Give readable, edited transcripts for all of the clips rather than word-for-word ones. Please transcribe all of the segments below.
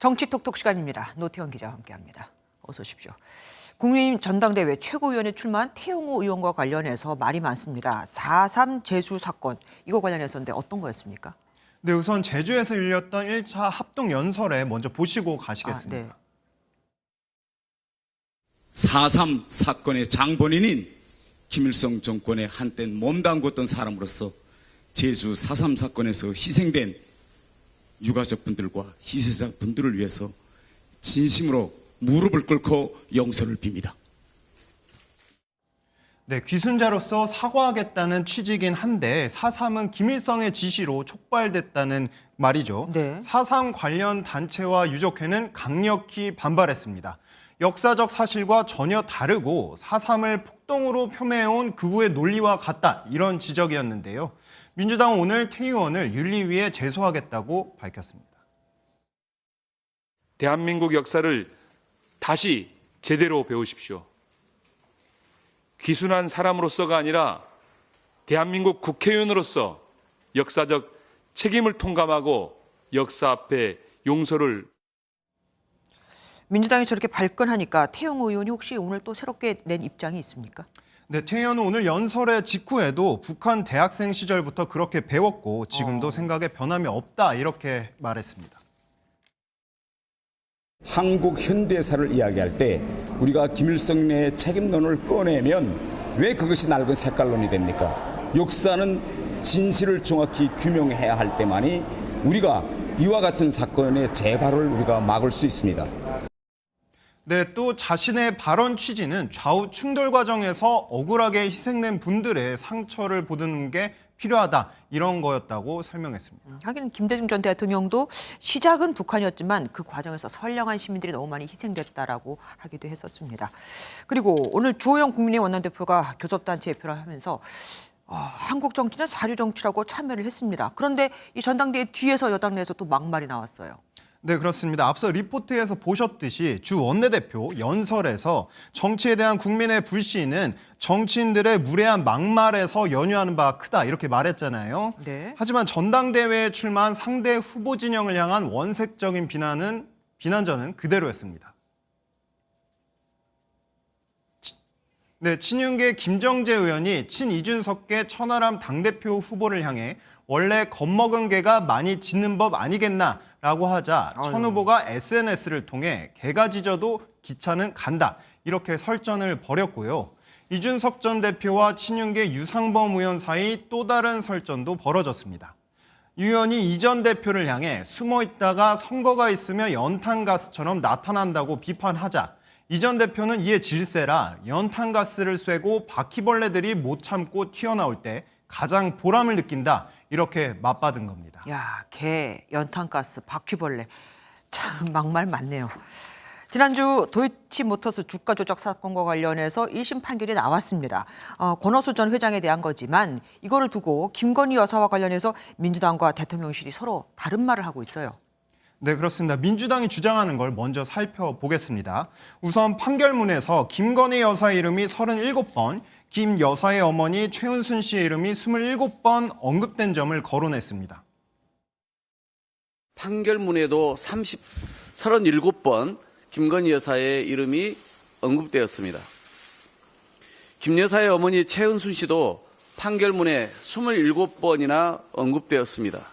정치 톡톡 시간입니다. 노태원 기자와 함께합니다. 어서 오십시오. 국민의힘 전당대회 최고위원에 출마한 태영호 의원과 관련해서 말이 많습니다. 4.3 제수 사건, 이거 관련해서인데 어떤 거였습니까? 네, 우선 제주에서 열렸던 1차 합동연설에 먼저 보시고 가시겠습니다. 네. 4.3 사건의 장본인인 김일성 정권에 한때 몸담궜던 사람으로서 제주 4.3 사건에서 희생된 유가족 분들과 희생자 분들을 위해서 진심으로 무릎을 꿇고 용서를 빕니다. 네, 귀순자로서 사과하겠다는 취지긴 한데 4.3은 김일성의 지시로 촉발됐다는 말이죠. 네. 4.3 관련 단체와 유족회는 강력히 반발했습니다. 역사적 사실과 전혀 다르고 4.3을 폭동으로 폄훼해온 그후의 논리와 같다, 이런 지적이었는데요. 민주당은 오늘 태 의원을 윤리위에 제소하겠다고 밝혔습니다. 대한민국 역사를 다시 제대로 배우십시오. 귀순한 사람으로서가 아니라 대한민국 국회의원으로서 역사적 책임을 통감하고 역사 앞에 용서를. 민주당이 저렇게 발끈하니까 태영호 의원이 혹시 오늘 또 새롭게 낸 입장이 있습니까? 네, 태 의원은 오늘 연설의 직후에도 북한 대학생 시절부터 그렇게 배웠고 지금도 생각에 변함이 없다, 이렇게 말했습니다. 한국 현대사를 이야기할 때 우리가 김일성의 책임론을 꺼내면 왜 그것이 낡은 색깔론이 됩니까? 역사는 진실을 정확히 규명해야 할 때만이 우리가 이와 같은 사건의 재발을 우리가 막을 수 있습니다. 네, 또 자신의 발언 취지는 좌우 충돌 과정에서 억울하게 희생된 분들의 상처를 보듬는 게 필요하다, 이런 거였다고 설명했습니다. 하긴 김대중 전 대통령도 시작은 북한이었지만 그 과정에서 선량한 시민들이 너무 많이 희생됐다라고 하기도 했었습니다. 그리고 오늘 주호영 국민의힘 원내대표가 교섭단체 대표를 하면서 한국 정치는 사류 정치라고 참여를 했습니다. 그런데 이 전당대회 뒤에서 여당 내에서 또 막말이 나왔어요. 네, 그렇습니다. 앞서 리포트에서 보셨듯이 주 원내대표 연설에서 정치에 대한 국민의 불신은 정치인들의 무례한 막말에서 연유하는 바가 크다, 이렇게 말했잖아요. 네. 하지만 전당대회에 출마한 상대 후보 진영을 향한 원색적인 비난전은 그대로였습니다. 네, 친윤계 김정재 의원이 친이준석계 천하람 당대표 후보를 향해 원래 겁먹은 개가 많이 짖는 법 아니겠나라고 하자 천 후보가 SNS를 통해 개가 짖어도 기차는 간다, 이렇게 설전을 벌였고요. 이준석 전 대표와 친윤계 유상범 의원 사이 또 다른 설전도 벌어졌습니다. 유 의원이 이 전 대표를 향해 숨어있다가 선거가 있으면 연탄가스처럼 나타난다고 비판하자 이 전 대표는 이에 질세라 연탄가스를 쐬고 바퀴벌레들이 못 참고 튀어나올 때 가장 보람을 느낀다, 이렇게 맞받은 겁니다. 야, 개, 연탄가스, 바퀴벌레. 참 막말 많네요. 지난주 도이치모터스 주가 조작 사건과 관련해서 1심 판결이 나왔습니다. 권오수 전 회장에 대한 거지만 이거를 두고 김건희 여사와 관련해서 민주당과 대통령실이 서로 다른 말을 하고 있어요. 네, 그렇습니다. 민주당이 주장하는 걸 먼저 살펴보겠습니다. 우선 판결문에서 김건희 여사의 이름이 37번, 김 여사의 어머니 최은순 씨의 이름이 27번 언급된 점을 거론했습니다. 판결문에도 37번 김건희 여사의 이름이 언급되었습니다. 김 여사의 어머니 최은순 씨도 판결문에 27번이나 언급되었습니다.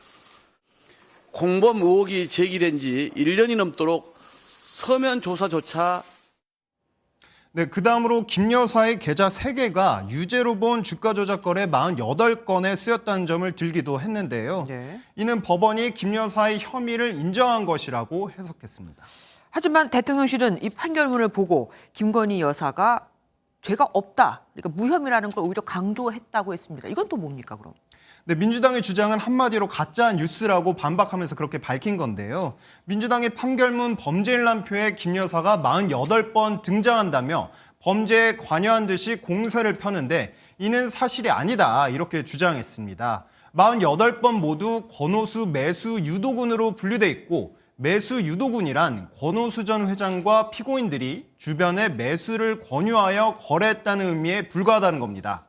공범 의혹이 제기된 지 1년이 넘도록 서면 조사조차. 네, 그 다음으로 김 여사의 계좌 3개가 유죄로 본 주가 조작 거래 48건에 쓰였다는 점을 들기도 했는데요. 네. 이는 법원이 김 여사의 혐의를 인정한 것이라고 해석했습니다. 하지만 대통령실은 이 판결문을 보고 김건희 여사가 죄가 없다, 그러니까 무혐의라는 걸 오히려 강조했다고 했습니다. 이건 또 뭡니까 그럼? 네, 민주당의 주장은 한마디로 가짜 뉴스라고 반박하면서 그렇게 밝힌 건데요. 민주당의 판결문 범죄일람표에 김 여사가 48번 등장한다며 범죄에 관여한 듯이 공세를 펴는데 이는 사실이 아니다, 이렇게 주장했습니다. 48번 모두 권오수 매수 유도군으로 분류돼 있고 매수 유도군이란 권오수 전 회장과 피고인들이 주변에 매수를 권유하여 거래했다는 의미에 불과하다는 겁니다.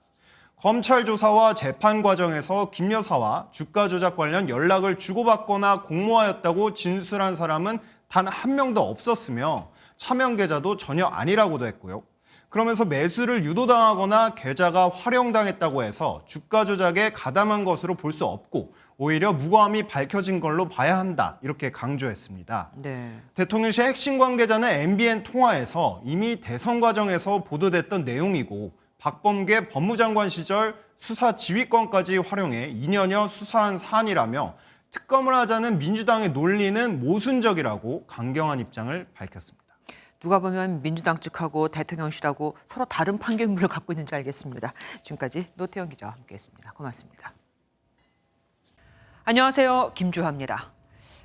검찰 조사와 재판 과정에서 김 여사와 주가 조작 관련 연락을 주고받거나 공모하였다고 진술한 사람은 단 한 명도 없었으며 차명 계좌도 전혀 아니라고도 했고요. 그러면서 매수를 유도당하거나 계좌가 활용당했다고 해서 주가 조작에 가담한 것으로 볼 수 없고 오히려 무고함이 밝혀진 걸로 봐야 한다, 이렇게 강조했습니다. 네. 대통령실 핵심 관계자는 MBN 통화에서 이미 대선 과정에서 보도됐던 내용이고 박범계 법무장관 시절 수사 지휘권까지 활용해 2년여 수사한 사안이라며 특검을 하자는 민주당의 논리는 모순적이라고 강경한 입장을 밝혔습니다. 누가 보면 민주당 측하고 대통령실하고 서로 다른 판결문을 갖고 있는 줄 알겠습니다. 지금까지 노태영 기자와 함께했습니다. 고맙습니다. 안녕하세요. 김주하입니다.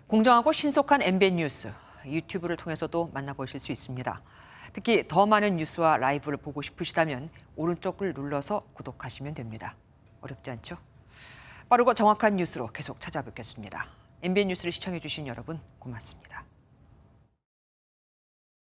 공정하고 신속한 MBN 뉴스, 유튜브를 통해서도 만나보실 수 있습니다. 특히 더 많은 뉴스와 라이브를 보고 싶으시다면 오른쪽을 눌러서 구독하시면 됩니다. 어렵지 않죠? 빠르고 정확한 뉴스로 계속 찾아뵙겠습니다. MBN 뉴스를 시청해주신 여러분 고맙습니다.